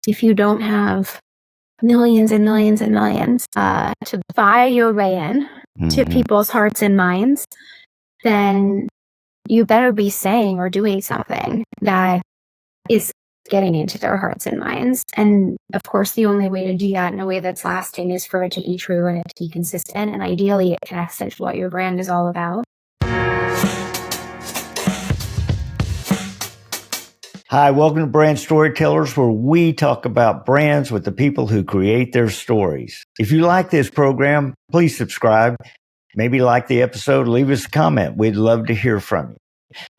if you don't have millions and millions and millions to buy your way in to people's hearts and minds, then you better be saying or doing something that is getting into their hearts and minds. And of course, the only way to do that in a way that's lasting is for it to be true and it to be consistent. And ideally, it connects to what your brand is all about. Hi, welcome to Brand Storytellers, where we talk about brands with the people who create their stories. If you like this program, please subscribe. Maybe like the episode, leave us a comment. We'd love to hear from you.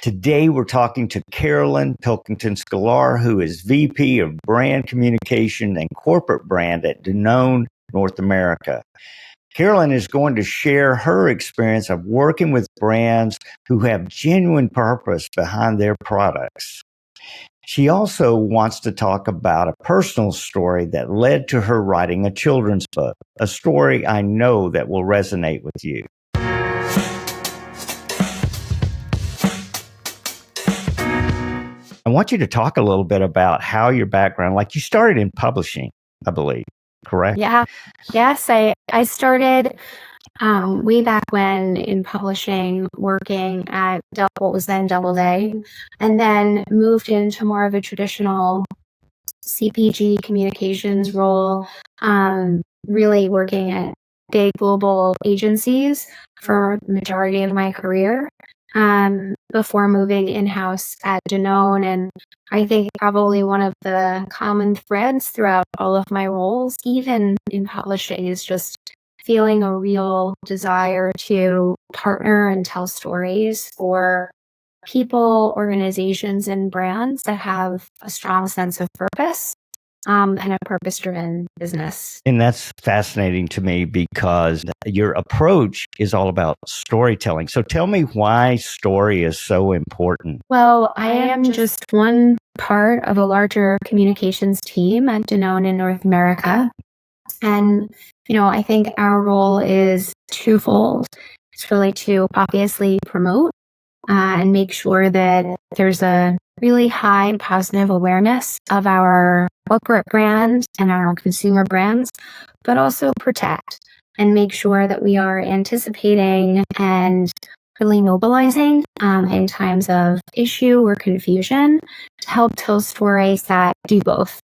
Today, we're talking to Carolyn Pilkington Sklar, who is VP of Brand Communication and Corporate Brand at Danone North America. Carolyn is going to share her experience of working with brands who have genuine purpose behind their products. She also wants to talk about a personal story that led to her writing a children's book, a story I know that will resonate with you. I want you to talk a little bit about how your background, like you started in publishing, I believe, correct? Yeah. Yes, I started way back when in publishing, working at what was then Doubleday, and then moved into more of a traditional CPG communications role, really working at big global agencies for the majority of my career, before moving in-house at Danone. And I think probably one of the common threads throughout all of my roles, even in publishing, is just feeling a real desire to partner and tell stories for people, organizations, and brands that have a strong sense of purpose, and a purpose-driven business. And that's fascinating to me because your approach is all about storytelling. So tell me why story is so important. Well, I am just one part of a larger communications team at Danone in North America. And, I think our role is twofold. It's really to obviously promote and make sure that there's a really high positive awareness of our corporate brand and our consumer brands, but also protect and make sure that we are anticipating and really mobilizing in times of issue or confusion to help tell stories that do both.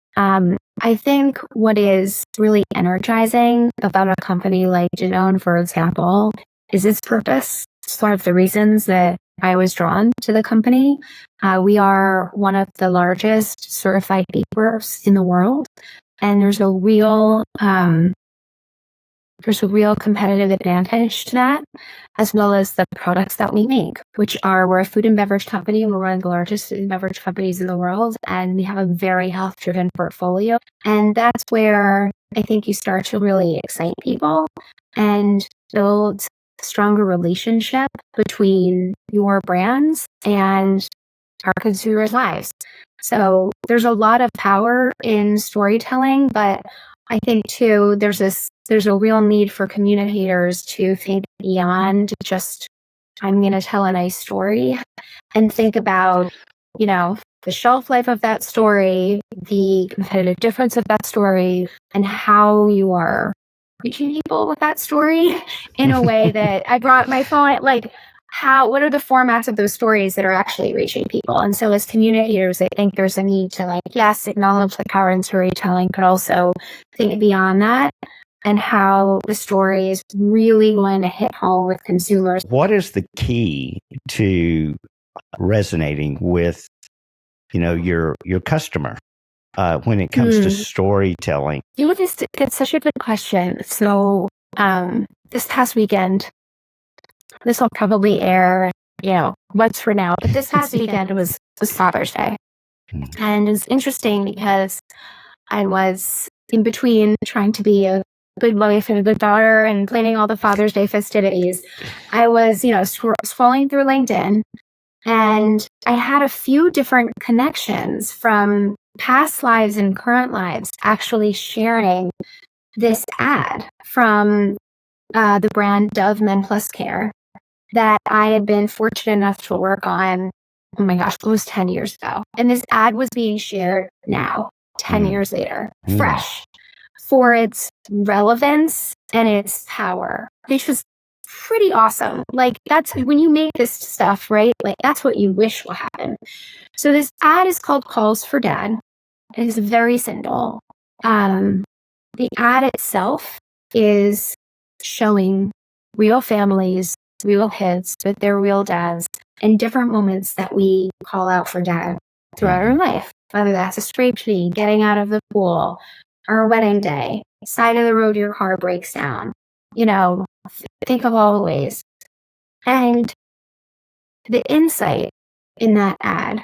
I think what is really energizing about a company like Danone, for example, is its purpose. It's one of the reasons that I was drawn to the company. We are one of the largest certified bakers in the world, and there's a real competitive advantage to that, as well as the products that we make, we're a food and beverage company. We're one of the largest food and beverage companies in the world, and we have a very health-driven portfolio. And that's where I think you start to really excite people and build a stronger relationship between your brands and our consumers' lives. So there's a lot of power in storytelling, but I think too, there's a real need for communicators to think beyond just, I'm going to tell a nice story, and think about, the shelf life of that story, the competitive difference of that story, and how you are reaching people with that story in a way that I brought my phone, what are the formats of those stories that are actually reaching people? And so as communicators, I think there's a need to acknowledge the power in storytelling, but also think beyond that and how the story is really going to hit home with consumers. What is the key to resonating with, your customer when it comes to storytelling? It's such a good question. So this past weekend, this will probably air, what's for now, but this past weekend was Father's Day. And it's interesting because I was in between trying to be a good wife and a good daughter and planning all the Father's Day festivities. I was, scrolling through LinkedIn, and I had a few different connections from past lives and current lives actually sharing this ad from the brand Dove Men Plus Care that I had been fortunate enough to work on, oh my gosh, it was 10 years ago. And this ad was being shared now. 10 years later, fresh, for its relevance and its power, which was pretty awesome. Like, that's when you make this stuff, right? Like, that's what you wish will happen. So this ad is called Calls for Dad. It is very simple. The ad itself is showing real families, real kids with their real dads, and different moments that we call out for dad throughout our life, whether that's a scraped knee, getting out of the pool, our wedding day, side of the road your car breaks down. Think of all the ways. And the insight in that ad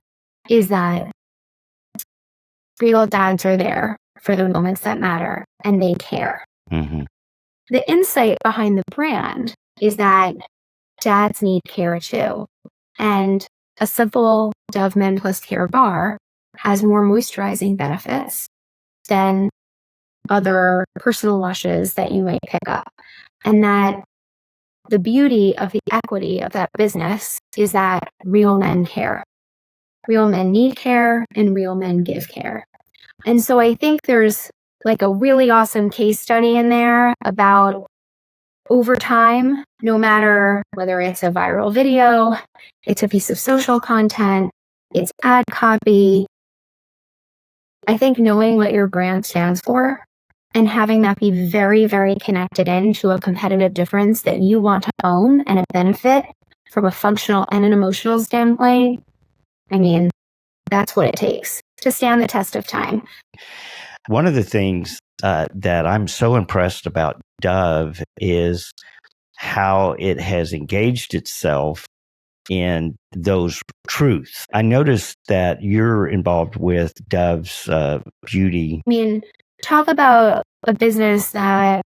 is that real dads are there for the moments that matter, and they care. Mm-hmm. The insight behind the brand is that dads need care too. And a simple Dove Men Plus Care bar has more moisturizing benefits than other personal washes that you might pick up. And that the beauty of the equity of that business is that real men care. Real men need care, and real men give care. And so I think there's like a really awesome case study in there about over time, no matter whether it's a viral video, it's a piece of social content, it's ad copy. I think knowing what your brand stands for and having that be very, very connected into a competitive difference that you want to own and a benefit from a functional and an emotional standpoint, I mean, that's what it takes to stand the test of time. One of the things that I'm so impressed about Dove is how it has engaged itself in those truths. I noticed that you're involved with Dove's beauty. I mean, talk about a business that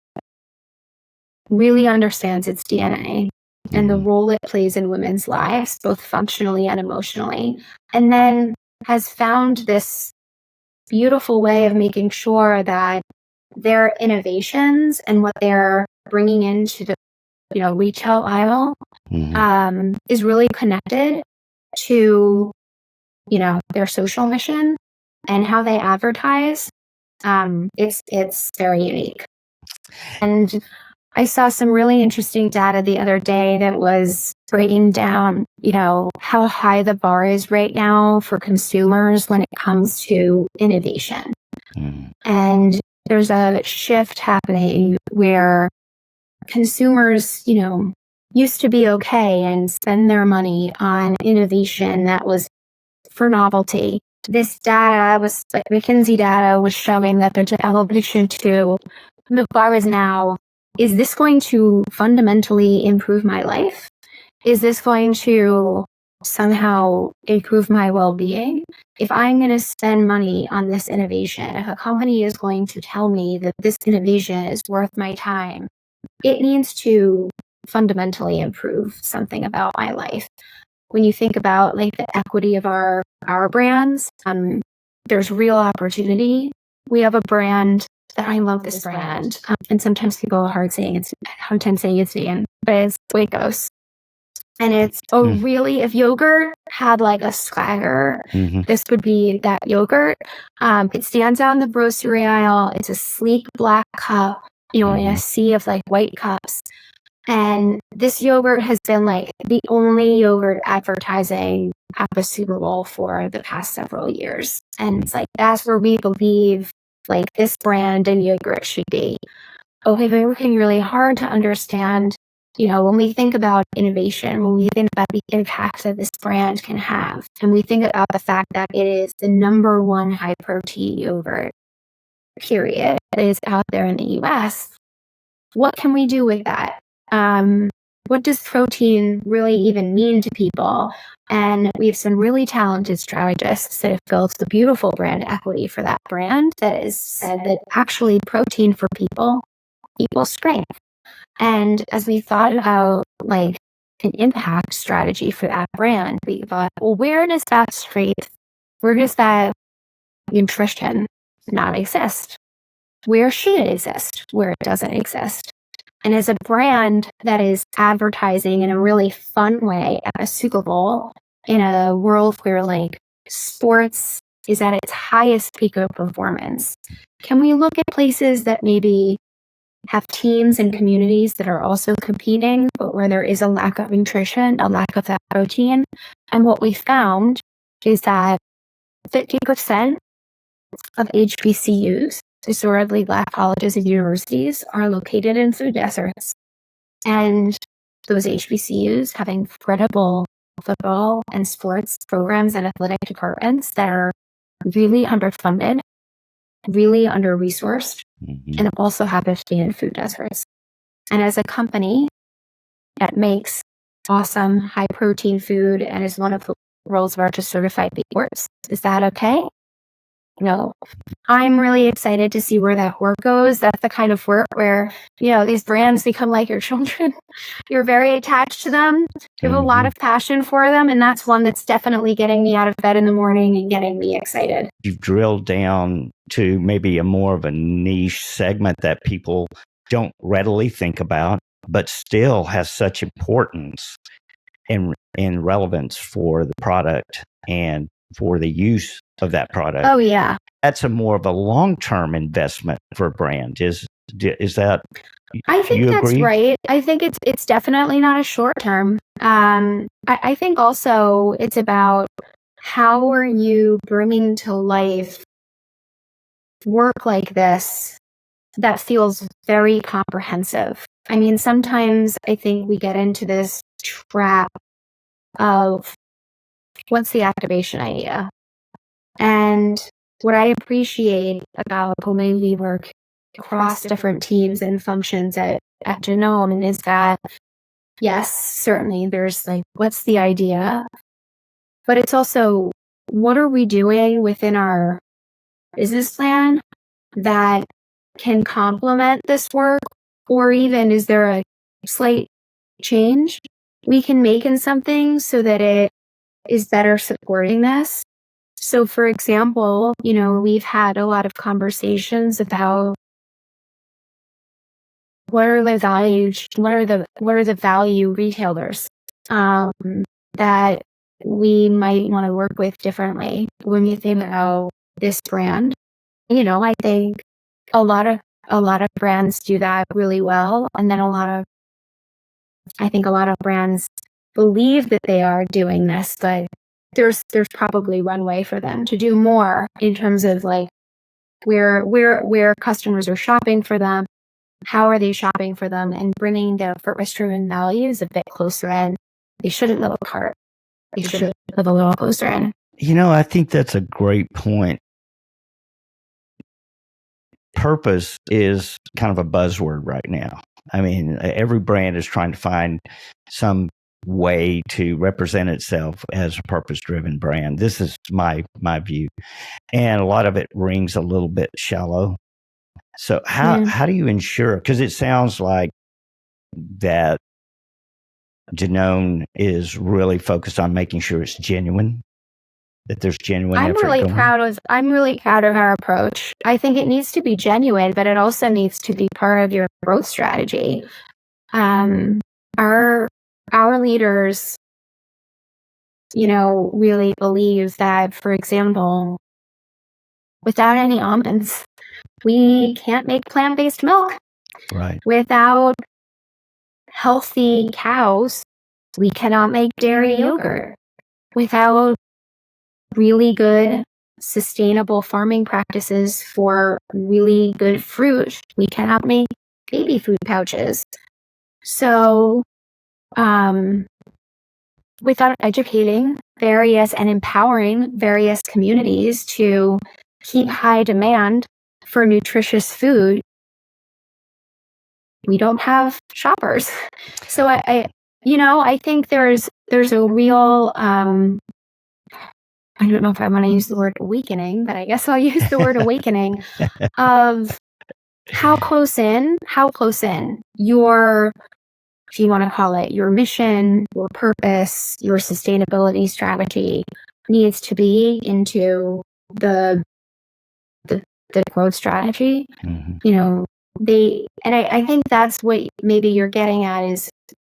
really understands its DNA and the role it plays in women's lives, both functionally and emotionally, and then has found this beautiful way of making sure that their innovations and what they're bringing into the retail aisle is really connected to their social mission and how they advertise. It's very unique. And I saw some really interesting data the other day that was breaking down, how high the bar is right now for consumers when it comes to innovation. And there's a shift happening where consumers, used to be okay and spend their money on innovation that was for novelty. This data was like McKinsey data was showing that there's an elevation to the bar is now, is this going to fundamentally improve my life? Is this going to somehow improve my well-being? If I'm going to spend money on this innovation, if a company is going to tell me that this innovation is worth my time, it needs to fundamentally improve something about my life. When you think about like the equity of our brands, there's real opportunity. We have a brand that I love this brand. And sometimes people are hard saying it's vegan, but it's Oikos. And it's really, if yogurt had like a swagger, this would be that yogurt. It stands out in the grocery aisle. It's a sleek black cup, in a sea of like white cups. And this yogurt has been like the only yogurt advertising at the Super Bowl for the past several years. And it's like, that's where we believe like this brand and yogurt should be. We've been working really hard to understand, when we think about innovation, when we think about the impact that this brand can have, and we think about the fact that it is the number one high protein yogurt, period, that is out there in the US, what can we do with that? What does protein really even mean to people? And we have some really talented strategists that have built the beautiful brand equity for that brand that has said that actually protein for people equals strength. And as we thought about like an impact strategy for that brand, we thought, well, where does that strength, where does that nutrition not exist? Where should it exist? Where it doesn't exist? And as a brand that is advertising in a really fun way at a Super Bowl in a world where like sports is at its highest peak of performance. Can we look at places that maybe have teams and communities that are also competing, but where there is a lack of nutrition, a lack of that protein? And what we found is that 50% of HBCUs, historically Black colleges and universities, are located in food deserts. And those HBCUs have incredible football and sports programs and athletic departments that are really underfunded, really under-resourced, and also happen to be in food deserts. And as a company that makes awesome high-protein food and is one of the world's largest certified B Corps, is that okay? No. I'm really excited to see where that work goes. That's the kind of work where, these brands become like your children. You're very attached to them. You have a lot of passion for them. And that's one that's definitely getting me out of bed in the morning and getting me excited. You've drilled down to maybe a more of a niche segment that people don't readily think about, but still has such importance and relevance for the product and for the use of that product. Oh, yeah. That's a more of a long-term investment for a brand. Is that? I think that's agree? Right. I think it's definitely not a short term. I think also it's about how are you bringing to life work like this that feels very comprehensive. I mean, sometimes I think we get into this trap of what's the activation idea? And what I appreciate about when we work across different teams and functions at Danone is that, yes, certainly there's what's the idea? But it's also, what are we doing within our business plan that can complement this work? Or even is there a slight change we can make in something so that it is better supporting this? So, for example, we've had a lot of conversations about what are the value retailers that we might want to work with differently when we think about this brand. I think a lot of brands do that really well, and then I think a lot of brands believe that they are doing this, but there's probably runway for them to do more in terms of where customers are shopping for them, how are they shopping for them, and bringing the purpose-driven values a bit closer in. They shouldn't live apart. They should live a little closer in. I think that's a great point. Purpose is kind of a buzzword right now. I mean, every brand is trying to find some way to represent itself as a purpose-driven brand. This is my view. And a lot of it rings a little bit shallow. So how do you ensure, because it sounds like that Danone is really focused on making sure it's genuine, that there's genuine effort going on? I'm really proud of our approach. I think it needs to be genuine, but it also needs to be part of your growth strategy. Our leaders, really believe that, for example, without any almonds, we can't make plant-based milk. Right. Without healthy cows, we cannot make dairy yogurt. Without really good, sustainable farming practices for really good fruit, we cannot make baby food pouches. So, without educating and empowering various communities to keep high demand for nutritious food, we don't have shoppers. So I think there's a real, I don't know if I want to use the word awakening, but I guess I'll use the word awakening of how close in your, if you want to call it, your mission, your purpose, your sustainability strategy needs to be into the growth strategy. I think that's what maybe you're getting at is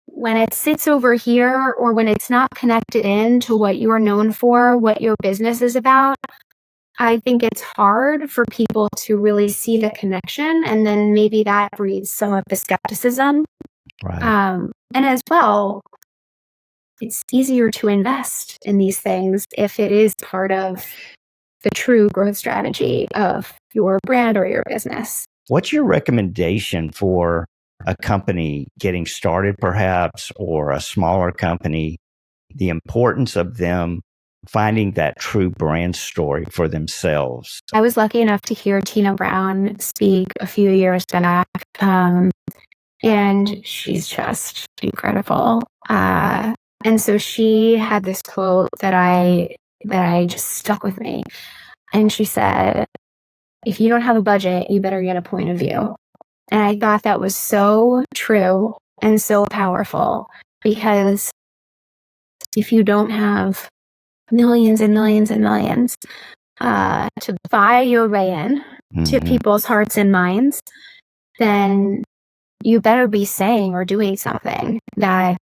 when it sits over here or when it's not connected in to what you're known for, what your business is about, I think it's hard for people to really see the connection, and then maybe that breeds some of the skepticism. Right. And as well, it's easier to invest in these things if it is part of the true growth strategy of your brand or your business. What's your recommendation for a company getting started, perhaps, or a smaller company, the importance of them finding that true brand story for themselves? I was lucky enough to hear Tina Brown speak a few years back, and she's just incredible. And so she had this quote that I just stuck with me. And she said, if you don't have a budget, you better get a point of view. And I thought that was so true and so powerful, because if you don't have millions and millions and millions to buy your way in to people's hearts and minds, then you better be saying or doing something that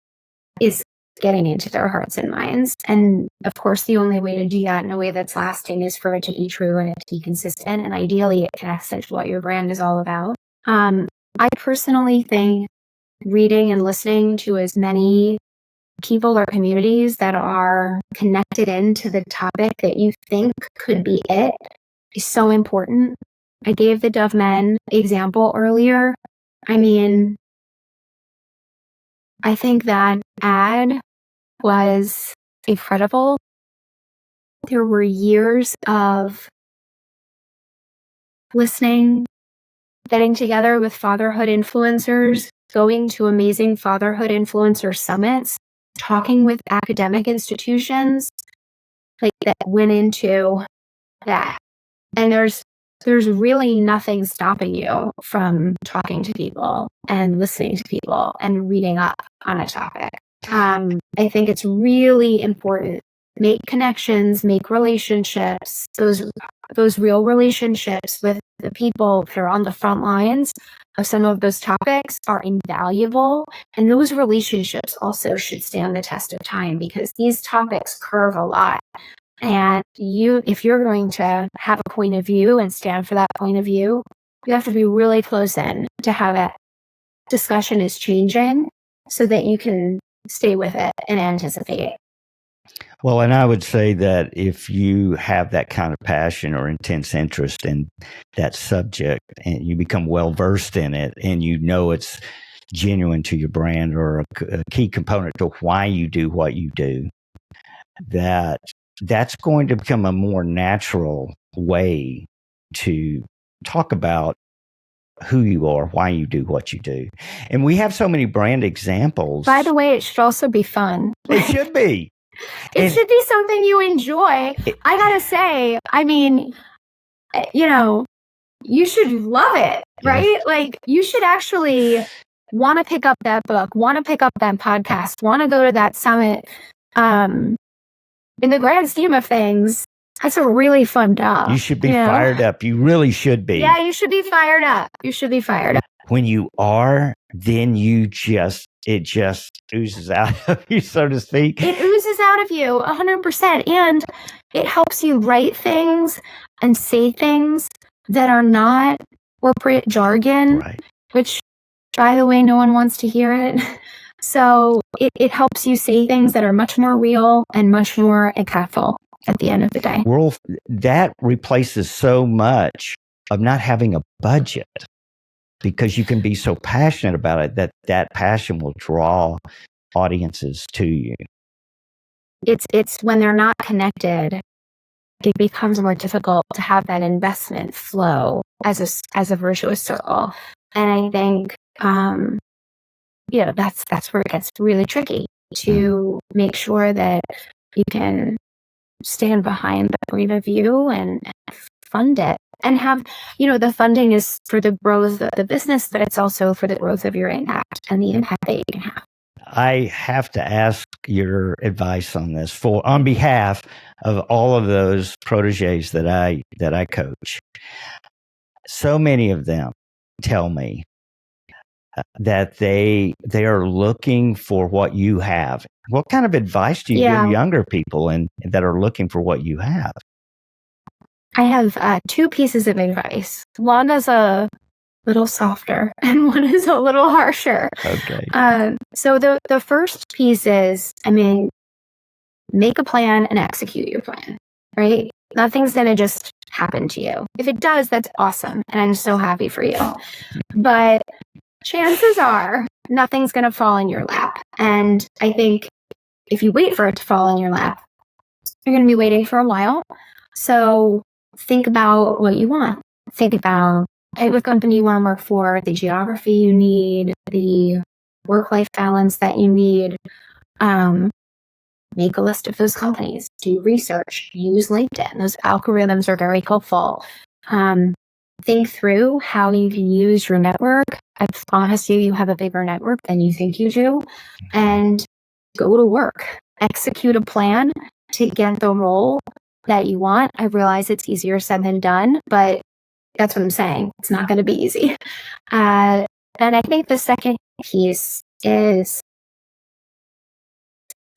is getting into their hearts and minds. And of course, the only way to do that in a way that's lasting is for it to be true and it to be consistent. And ideally, it connects to what your brand is all about. I personally think reading and listening to as many people or communities that are connected into the topic that you think could be it is so important. I gave the Dove Men example earlier. I mean, I think that ad was incredible. There were years of listening, getting together with fatherhood influencers, going to amazing fatherhood influencer summits, talking with academic institutions like that went into that. And there's really nothing stopping you from talking to people and listening to people and reading up on a topic. I think it's really important. Make connections, make relationships, those real relationships with the people that are on the front lines of some of those topics are invaluable. And those relationships also should stand the test of time, because these topics curve a lot. And if you're going to have a point of view and stand for that point of view, you have to be really close in to how that discussion is changing so that you can stay with it and anticipate. Well, and I would say that if you have that kind of passion or intense interest in that subject and you become well versed in it and you know it's genuine to your brand or a key component to why you do what you do, that's going to become a more natural way to talk about who you are, why you do what you do. And we have so many brand examples. By the way, it should also be fun. It should be. It should be something you enjoy. I gotta say, I mean, you should love it, right? Yes. Like, you should actually want to pick up that book, want to pick up that podcast, want to go to that summit. In the grand scheme of things, that's a really fun job. You should be fired up. You really should be. Yeah, you should be fired up. You should be fired up. When you are, then it just oozes out of you, so to speak. It oozes out of you 100%. And it helps you write things and say things that are not corporate jargon, right, which, by the way, no one wants to hear it. So it helps you say things that are much more real and much more impactful at the end of the day. That replaces so much of not having a budget, because you can be so passionate about it that passion will draw audiences to you. It's when they're not connected, it becomes more difficult to have that investment flow as a virtuous circle. And I think that's where it gets really tricky to make sure that you can stand behind the point of view and fund it. And have, the funding is for the growth of the business, but it's also for the growth of your impact and the impact that you can have. I have to ask your advice on this on behalf of all of those proteges that I coach. So many of them tell me that they are looking for what you have. What kind of advice do you give younger people that are looking for what you have? I have two pieces of advice. One is a little softer and one is a little harsher. Okay. So the first piece is, make a plan and execute your plan, right? Nothing's going to just happen to you. If it does, that's awesome. And I'm so happy for you. But chances are nothing's going to fall in your lap. And I think if you wait for it to fall in your lap, you're going to be waiting for a while. So think about what you want. Think about what company you want to work for, the geography you need, the work-life balance that you need. Make a list of those companies. Do research. Use LinkedIn. Those algorithms are very helpful. Think through how you can use your network. I promise you have a bigger network than you think you do. And go to work. Execute a plan to get the role that you want. I realize it's easier said than done, but that's what I'm saying. It's not going to be easy. And I think the second piece is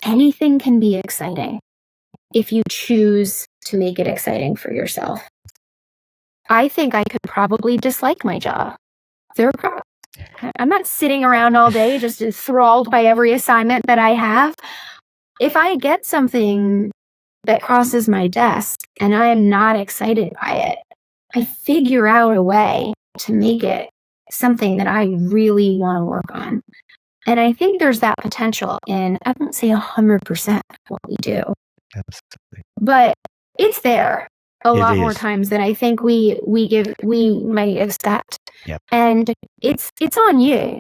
anything can be exciting if you choose to make it exciting for yourself. I think I could probably dislike my job. I'm not sitting around all day just enthralled by every assignment that I have. If I get something that crosses my desk and I am not excited by it, I figure out a way to make it something that I really want to work on. And I think there's that potential in, I won't say 100% what we do. Absolutely. But it's there a lot more is. times than I think we might expect. Yep. And it's on you.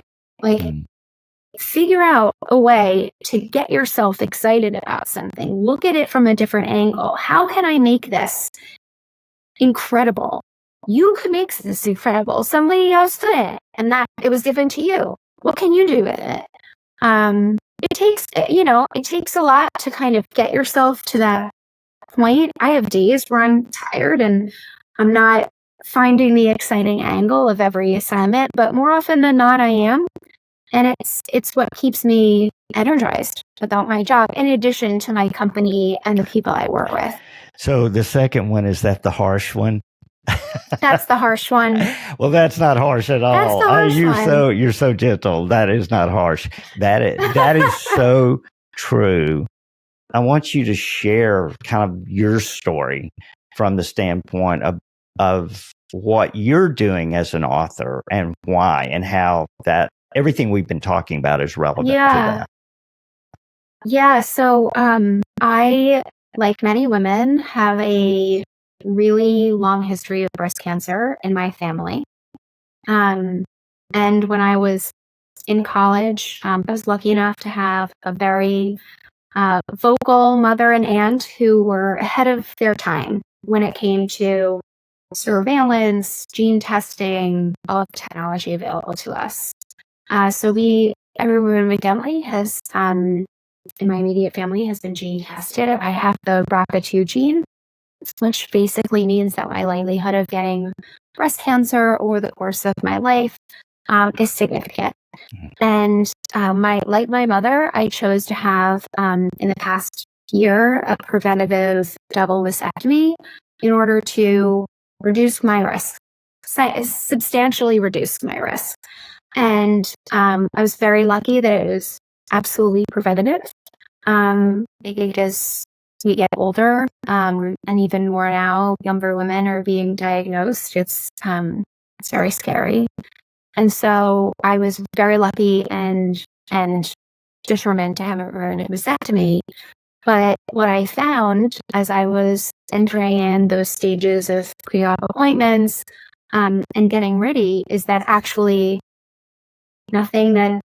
Figure out a way to get yourself excited about something. Look at it from a different angle. How can I make this incredible? You could make this incredible. Somebody else couldn't, and that it was given to you. What can you do with it? It takes a lot to kind of get yourself to that point. I have days where I'm tired and I'm not finding the exciting angle of every assignment, but more often than not, I am. And it's what keeps me energized about my job, in addition to my company and the people I work with. So the second one, is that the harsh one? That's the harsh one. Well, that's not harsh at all. That's the harsh one. You're so gentle. That is not harsh. That is so true. I want you to share kind of your story from the standpoint of what you're doing as an author and why, and how that everything we've been talking about is relevant to that. Yeah. So I, like many women, have a really long history of breast cancer in my family. And when I was in college, I was lucky enough to have a very vocal mother and aunt who were ahead of their time when it came to surveillance, gene testing, all of the technology available to us. So everyone in my family has, in my immediate family, has been gene tested. I have the BRCA2 gene, which basically means that my likelihood of getting breast cancer over the course of my life is significant. And like my mother, I chose to have, in the past year, a preventative double mastectomy in order to reduce my risk, substantially reduce my risk. And I was very lucky that it was absolutely preventative. Because we get older, and even more now, younger women are being diagnosed. It's very scary. And so I was very lucky and determined to have a mastectomy. But what I found as I was entering in those stages of pre-op appointments and getting ready is that actually nothing that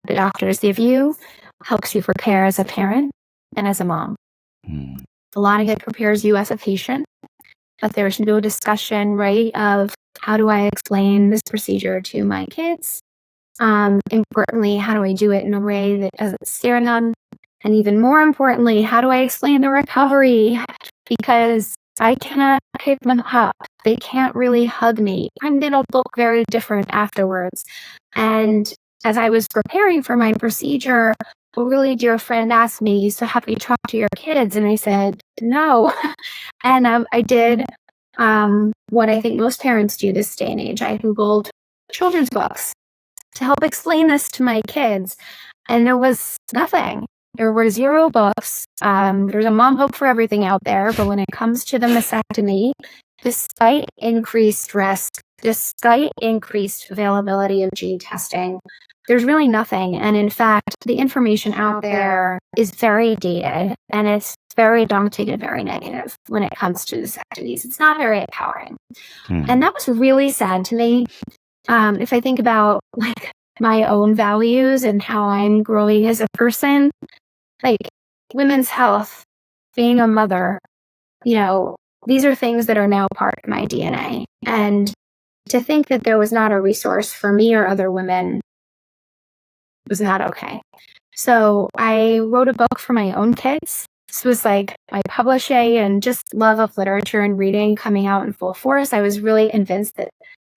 the doctors give you helps you prepare as a parent and as a mom. A lot of it prepares you as a patient, but there's no discussion, right, of how do I explain this procedure to my kids? Importantly, how do I do it in a way that doesn't scare them? And even more importantly, how do I explain the recovery? Because I cannot pick them up. They can't really hug me. And it'll look very different afterwards. And as I was preparing for my procedure, a really dear friend asked me, so have you talked to your kids? And I said, no. And I did. what I think most parents do this day and age. I Googled children's books to help explain this to my kids, and there was nothing. There were 0 books. There's a mom hope for everything out there, but when it comes to the mastectomy, despite increased risk, despite increased availability of gene testing, there's really nothing. And in fact, the information out there is very dated, and it's very daunting and very negative when it comes to mastectomies. It's not very empowering. And that was really sad to me. If I think about like my own values and how I'm growing as a person, like women's health, being a mother, these are things that are now part of my DNA. And to think that there was not a resource for me or other women was not okay. So I wrote a book for my own kids. This was like my publishing and just love of literature and reading coming out in full force. I was really convinced that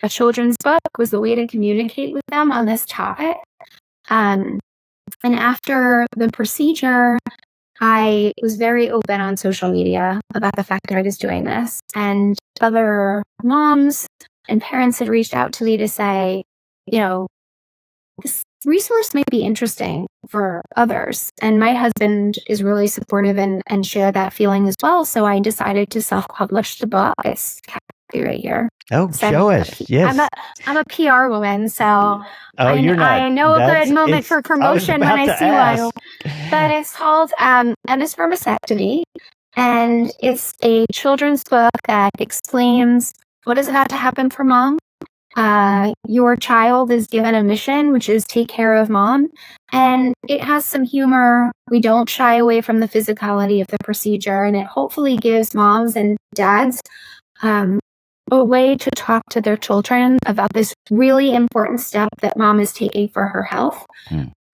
a children's book was the way to communicate with them on this topic. And after the procedure, I was very open on social media about the fact that I was doing this. And other moms and parents had reached out to me to say, this resource might be interesting for others. And my husband is really supportive and shared that feeling as well. So I decided to self-publish the book. It's right here. Oh, so show us. Yes. I'm a PR woman, so you're not. I know a good moment for promotion when I see one. But it's called Endless for Mastectomy, and it's a children's book that explains what is about to happen for mom. Your child is given a mission, which is take care of mom, and it has some humor. We don't shy away from the physicality of the procedure, and it hopefully gives moms and dads a way to talk to their children about this really important step that mom is taking for her health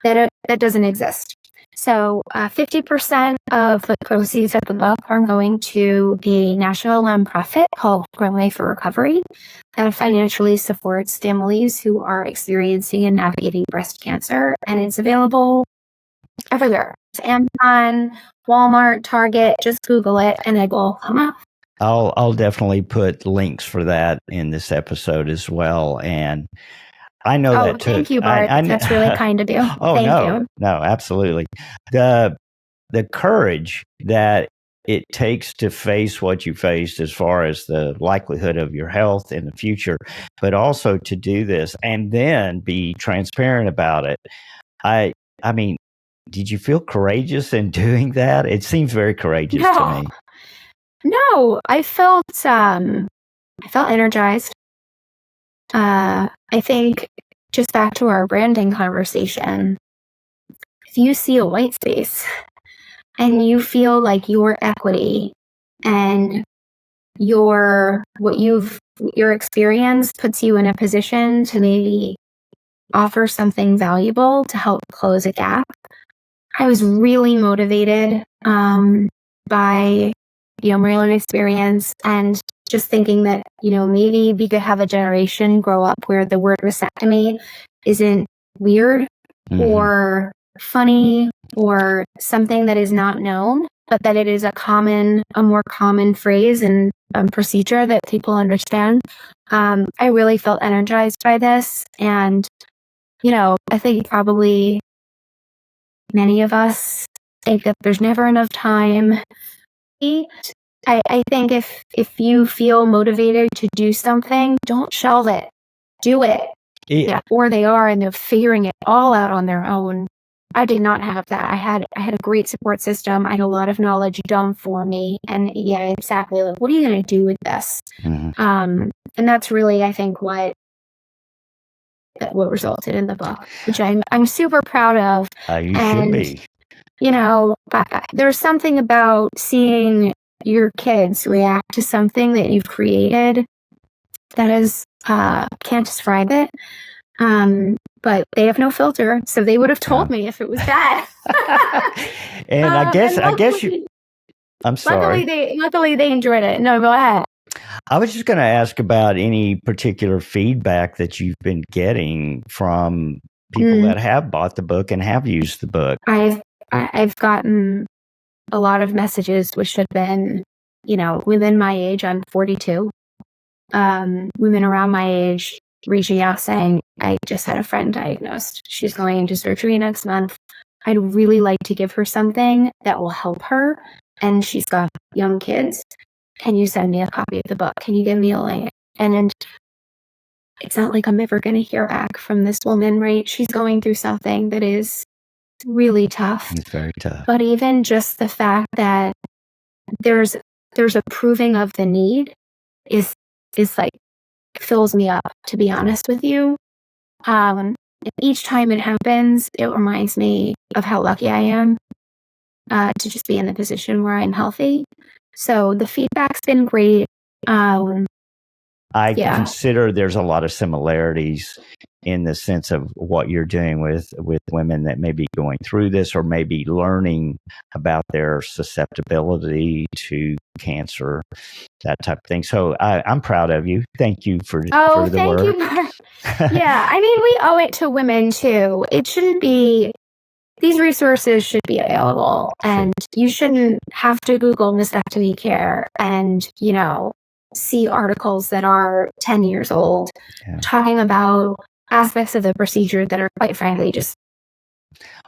that doesn't exist. So 50% of the proceeds of the book are going to the national nonprofit called Runway for Recovery that financially supports families who are experiencing and navigating breast cancer. And it's available everywhere. It's Amazon, Walmart, Target. Just Google it and it will come up. I'll definitely put links for that in this episode as well. And I know that too. Thank you, Bart. That's really kind of you. Thank you. No, absolutely. The courage that it takes to face what you faced as far as the likelihood of your health in the future, but also to do this and then be transparent about it. I mean, did you feel courageous in doing that? It seems very courageous to me. No, I felt energized. I think just back to our branding conversation, if you see a white space and you feel like your equity and your experience puts you in a position to maybe offer something valuable to help close a gap, I was really motivated by my own experience and just thinking that, maybe we could have a generation grow up where the word mastectomy isn't weird or funny or something that is not known, but that it is a more common phrase and procedure that people understand. I really felt energized by this. And, I think probably many of us think that there's never enough time. I think if you feel motivated to do something, don't shelve it. Do it. Yeah. Or they are and they're figuring it all out on their own. I did not have that. I had a great support system. I had a lot of knowledge done for me. And yeah, exactly. Like, what are you going to do with this? And that's really, I think, what resulted in the book, which I'm super proud of. You should be. There's something about seeing your kids react to something that you've created that is, can't describe it. But they have no filter, so they would have told me if it was bad. And I guess you. I'm sorry. Luckily they enjoyed it. No, go ahead. I was just going to ask about any particular feedback that you've been getting from people that have bought the book and have used the book. I've gotten a lot of messages which have been women my age, I'm 42, women around my age reaching out saying, I just had a friend diagnosed. She's going into surgery next month. I'd really like to give her something that will help her. And she's got young kids. Can you send me a copy of the book? Can you give me a link? And it's not like I'm ever going to hear back from this woman, right? She's going through something that is really tough. It's very tough. But even just the fact that there's a proving of the need is like, fills me up, to be honest with you. Each time it happens, it reminds me of how lucky I am to just be in the position where I'm healthy. So the feedback's been great. I consider there's a lot of similarities in the sense of what you're doing with women that may be going through this or maybe learning about their susceptibility to cancer, that type of thing. So I'm proud of you. Thank you for the work. Thank you, Bart. Yeah, I mean, we owe it to women too. It shouldn't be, these resources should be available, and you shouldn't have to Google mastectomy care and, see articles that are 10 years old talking about aspects of the procedure that are, quite frankly, just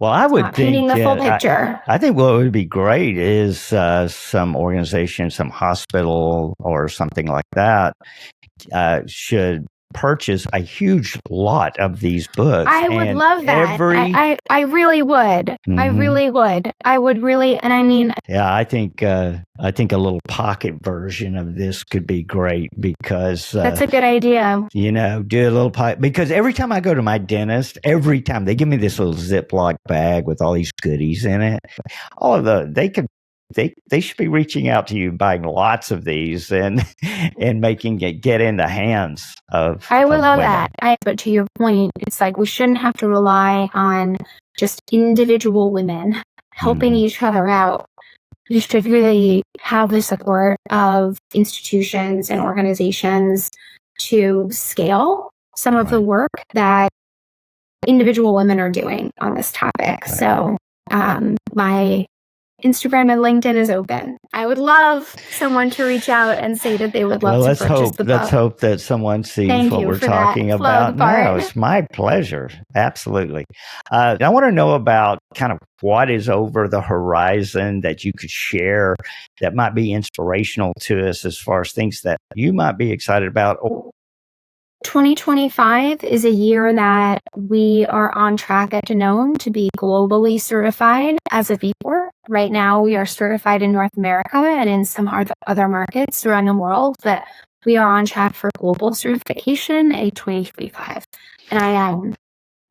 I would think painting the full picture. I think what would be great is some organization, some hospital or something like that should purchase a huge lot of these books. I would love that. I really would. Mm-hmm. I really would. I would really, and I mean, yeah, I think a little pocket version of this could be great because that's a good idea. Do a little pocket, because every time I go to my dentist, every time they give me this little Ziploc bag with all these goodies in it. They should be reaching out to you, buying lots of these, and making it get in the hands of. I would love that. But to your point, it's like we shouldn't have to rely on just individual women helping each other out. We should really have the support of institutions and organizations to scale some of the work that individual women are doing on this topic. Right. So my Instagram and LinkedIn is open. I would love someone to reach out and say that they would love to purchase the book. Let's hope that someone sees what we're talking about. No, it's my pleasure. Absolutely. I want to know about kind of what is over the horizon that you could share that might be inspirational to us as far as things that you might be excited about. 2025 is a year that we are on track at Danone to be globally certified as a B Corp. Right now, we are certified in North America and in some other markets around the world, but we are on track for global certification in 2025. And I am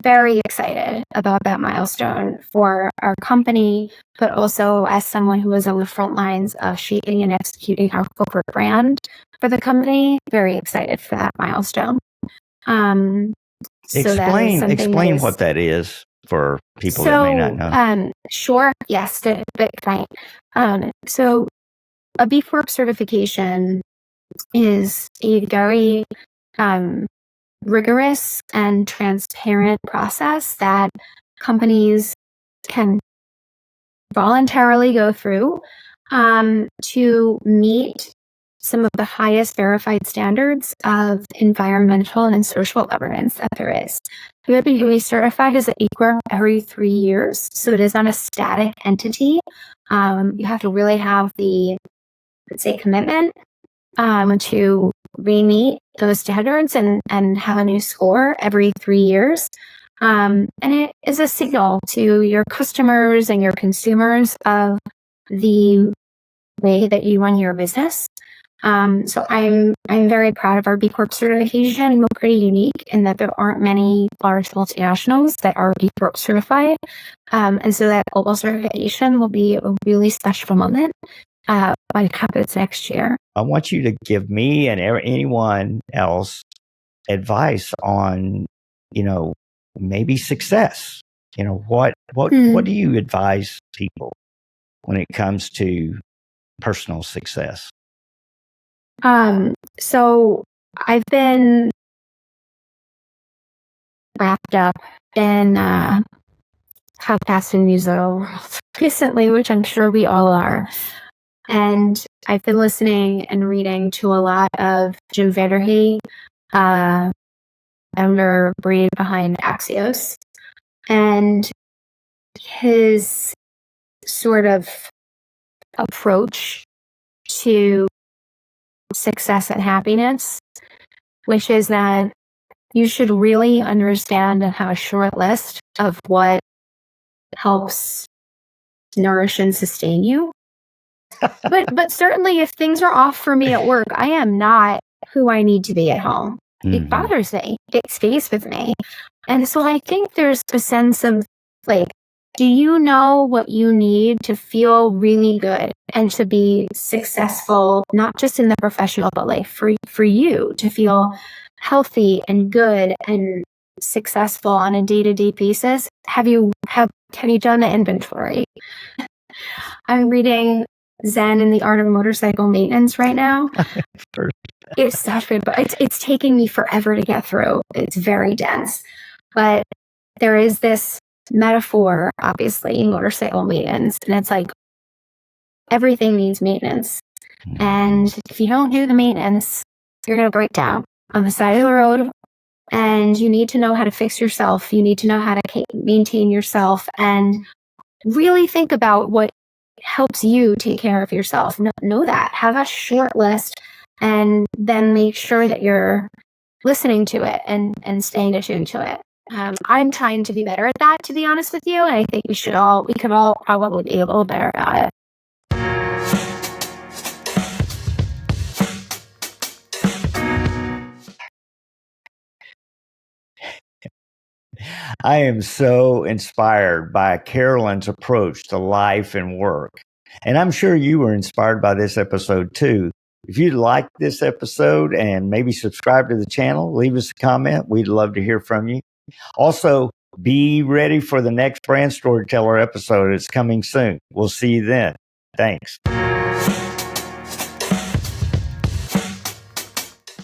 very excited about that milestone for our company, but also as someone who is on the front lines of shaping and executing our corporate brand for the company, very excited for that milestone. Explain what that is for people that may not know. Sure. Yes. So a B Corp certification is a very rigorous and transparent process that companies can voluntarily go through to meet some of the highest verified standards of environmental and social governance that there is. We have been really certified as an B Corp every 3 years, so it is not a static entity. You have to really have the, commitment to re-meet those standards and have a new score every 3 years. And it is a signal to your customers and your consumers of the way that you run your business. So I'm very proud of our B Corp certification. We're pretty unique in that there aren't many large multinationals that are B Corp certified. And so that global certification will be a really special moment when it happens next year. I want you to give me and anyone else advice on, maybe success. What do you advise people when it comes to personal success? So I've been wrapped up in podcast and musical world recently, which I'm sure we all are. And I've been listening and reading to a lot of Jim Vanderhey, founder brain behind Axios, and his sort of approach to success and happiness, which is that you should really understand and have a short list of what helps nourish and sustain you. But certainly if things are off for me at work, I am not who I need to be at home. It bothers me. It stays with me. And so I think there's a sense of like, do you know what you need to feel really good and to be successful, not just in the professional, but like for you to feel healthy and good and successful on a day-to-day basis? Have you done the inventory? I'm reading Zen and the Art of Motorcycle Maintenance right now. It's such good, but it's taking me forever to get through. It's very dense. But there is this metaphor, obviously, in motorcycle maintenance, and it's like everything needs maintenance. And if you don't do the maintenance, you're going to break down on the side of the road, and you need to know how to fix yourself. You need to know how to maintain yourself and really think about what helps you take care of yourself. Know that. Have a short list and then make sure that you're listening to it and staying attuned to it. I'm trying to be better at that, to be honest with you. And I think we could all probably be a little better at it. I am so inspired by Carolyn's approach to life and work. And I'm sure you were inspired by this episode too. If you like this episode and maybe subscribe to the channel, leave us a comment. We'd love to hear from you. Also, be ready for the next Brand Storyteller episode. It's coming soon. We'll see you then. Thanks.